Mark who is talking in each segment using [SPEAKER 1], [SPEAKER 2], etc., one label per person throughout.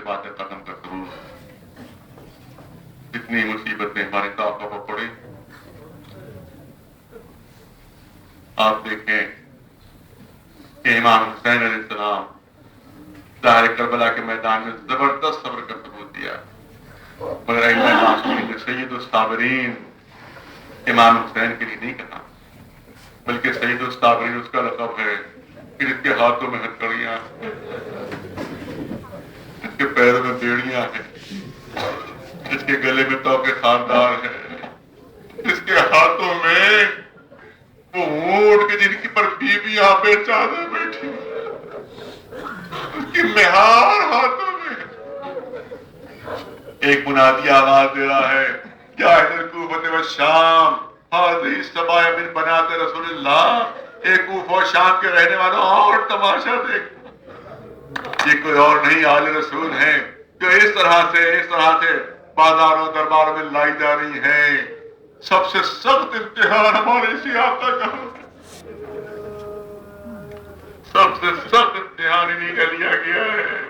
[SPEAKER 1] باتیں قدم کا ضرور. جتنی مصیبتیں ہماری طاقتوں پر پڑی، آپ دیکھیں کہ امام حسین علیہ السلام ظاہر کربلا کے میدان میں زبردست صبر کا ثبوت دیا، مگر اللہ سید الصابرین امام حسین کے لیے نہیں کہا، بلکہ سید الصابرین اس کا لقب ہے کہ جس کے ہاتھوں میں ہتھکڑیاں، جس کے پیروں میں بیڑیاں ہیں، جس کے گلے میں توقے خاردار ہے، جس کے ہاتھوں میں وہ اونٹ کے جن کی پر بیویاں بے چادر بیٹھی، اس کی مہار ہاتھوں میں. ایک منادی آواز دے رہا ہے، کیا اہل کوفہ و شام ہذہ سبایا من بنات رسول اللہ. ایک کوفہ و شام کے رہنے والوں اور تماشا دیکھ، یہ کوئی اور نہیں آل رسول ہیں جو اس طرح سے بازاروں درباروں میں لائی جا رہی ہیں. سب سے سخت امتحان ہمارے اسی آقا کا، سب سے سخت امتحان انہیں کا لیا گیا ہے.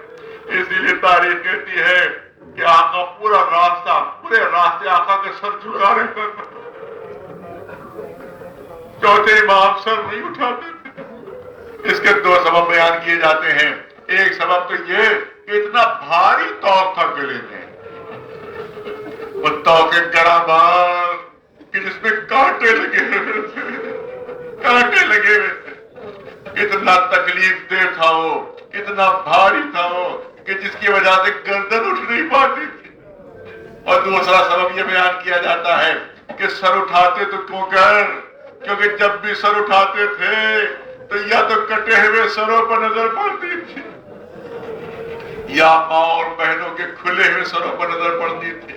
[SPEAKER 1] اسی لیے تاریخ کہتی ہے کہ آقا پورے راستے آقا کے سر جھکا رہے تھے، چوتھے امام سر نہیں اٹھاتے تھے. اس کے دو سبب بیان کیے جاتے ہیں. ایک سبب تو یہ کہ اتنا بھاری توق تھا گلے میں، وہ توق گڑا بار کہ جس میں کانٹے لگے ہوئے تھے. اتنا تکلیف دہ تھا وہ، اتنا بھاری تھا وہ کہ جس کی وجہ سے گردن اٹھ نہیں پاتی تھی. اور دوسرا سبب یہ بیان کیا جاتا ہے کہ سر اٹھاتے تو کیونکہ جب بھی سر اٹھاتے تھے تو یا تو کٹے ہوئے سروں پر نظر پڑتی تھی یا ماں اور بہنوں کے کھلے ہوئے سروں پر نظر پڑتی تھی.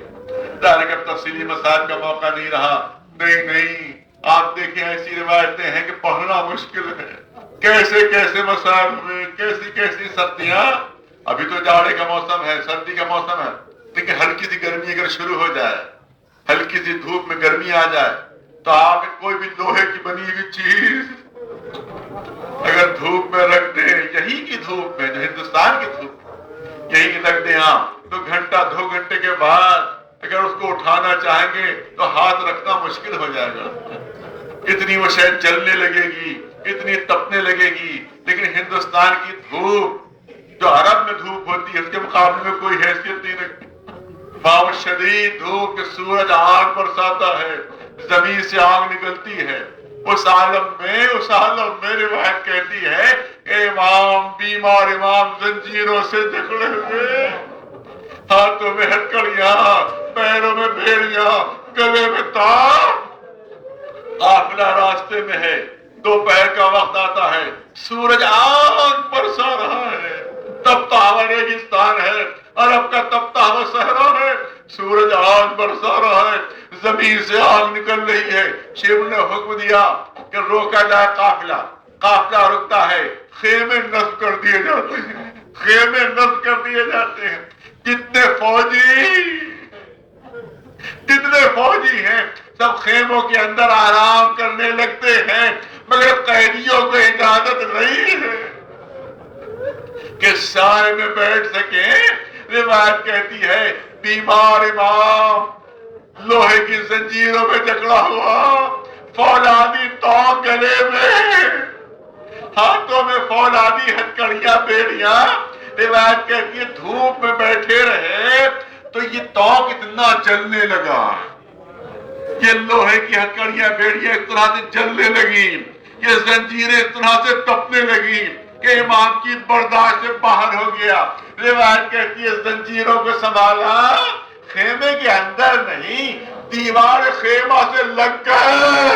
[SPEAKER 1] ظاہر اب تفصیلی مسائل کا موقع نہیں رہا. نہیں آپ دیکھیں ایسی روایتیں ہیں کہ پڑھنا مشکل ہے. کیسے مسائل ہوئے، کیسی سردیاں. ابھی تو جاڑے کا موسم ہے، سردی کا موسم ہے، لیکن ہلکی سی گرمی اگر شروع ہو جائے، ہلکی سی دھوپ میں گرمی آ جائے تو آپ کوئی بھی لوہے کی بنی ہوئی چیز اگر دھوپ میں رکھ دیں، یہی کی دھوپ میں جو ہندوستان کی دھوپ یہی کی رکھ دیں آپ، تو گھنٹہ 2 گھنٹے کے بعد اگر اس کو اٹھانا چاہیں گے تو ہاتھ رکھنا مشکل ہو جائے گا. اتنی وہ شاید جلنے لگے گی، اتنی تپنے لگے گی. لیکن ہندوستان کی دھوپ جو عرب میں دھوپ ہوتی ہے اس کے مقابلے میں کوئی حیثیت نہیں رکھتی. بہت شدید دھوپ کے سورج آگ برساتا ہے، زمین سے آگ نکلتی ہے. اس عالم میں روایت کہتی ہے کہ بیمار امام زنجیروں سے جکڑے ہوئے، ہاتھوں میں ہتھکڑیاں، پیروں میں بیڑیاں، گلے میں تار. قافلہ راستے میں ہے، دوپہر کا وقت آتا ہے، سورج آگ برسا رہا ہے، تپتا ہوا ریگستان ہے، عرب کا تپتا ہوا صحرا ہے، سورج آگ برسا رہا ہے، زمین سے آگ نکل رہی ہے. شیخ نے حکم دیا کہ روکا جائے قافلہ رکتا ہے، خیمے نصب کر دیے جاتے ہیں. جتنے فوجی ہیں سب خیموں کے اندر آرام کرنے لگتے ہیں، مگر قیدیوں کو اجازت نہیں ہے کہ سائے میں بیٹھ سکیں. روایت کہتی ہے بیمار امام لوہے کی زنجیروں میں جکڑا ہوا، فولادی توق گلے میں، ہاتھوں میں فولادی ہتھکڑیاں، بیڑیاں. روایت کہتی ہے دھوپ میں بیٹھے رہے تو یہ توق اتنا جلنے لگا، یہ لوہے کی ہتھکڑیاں، بیڑیاں اس طرح سے جلنے لگی، یہ زنجیریں اس طرح سے تپنے لگی کہ امام کی برداشت سے باہر ہو گیا. روایت کہتی ہے زنجیروں کو سنبھالا، خیمے کے اندر نہیں، دیوار خیمہ سے لگ کر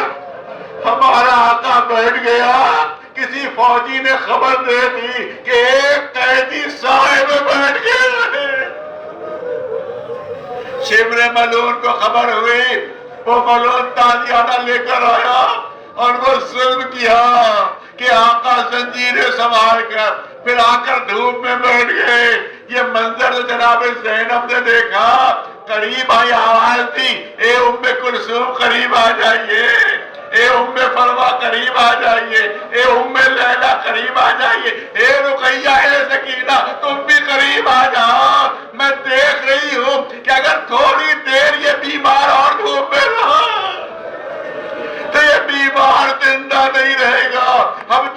[SPEAKER 1] ہمارا آقا بیٹھ گیا. کسی فوجی نے خبر دے دی کہ ایک قیدی سائے میں بیٹھ گیا. شبر ملون کو خبر ہوئی، وہ ملون تازیانہ لے کر آیا اور وہ ظلم کیا کہ آقا زنجیریں سنبھال کر پھر آ کر دھوپ میں بیٹھ گئے. یہ منظر جناب زینب نے دیکھا، قریب آئی آواز دی، اے ام کلثوم قریب آ جائیے، اے ام فروا قریب آ جائیے، اے ام لیلا قریب آ جائیے، اے رقیہ، اے سکینہ تم بھی قریب آ جاؤ. تھوڑی دیر یہ بیمار اور دھوپ میں رہا تو یہ بیمار زندہ نہیں رہے گا. ہم